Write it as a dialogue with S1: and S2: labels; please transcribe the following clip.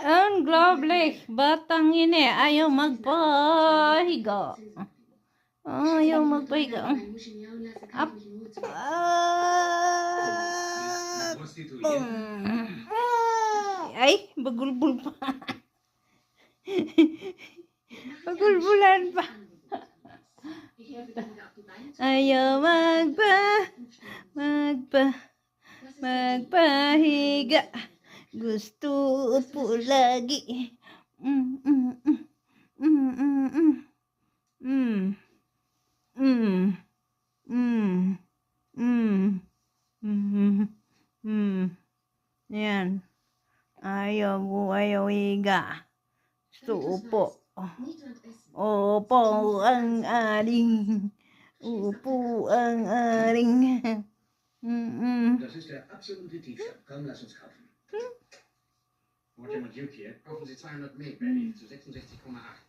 S1: Unglaublich, batang ini ayaw magpahiga. Ayaw magpahiga. Up. Ay, bagulbul pa. Bagulbulan pa. Ayaw magpahiga. Gusto po lagi. Mm, mm, mm. Mm, mm, mm. Mm. Mm. Mm. Mm. Mm. Mm. Yan. Ayaw higa. Gusto upo. Upo ang aring. Upo ang aring. Mm.
S2: Das ist der absolute Tiefstand. Komm, lass uns kaufen. Waterman Duke hier. Kaufen Sie 200 Milk, Baby, zu 66,8.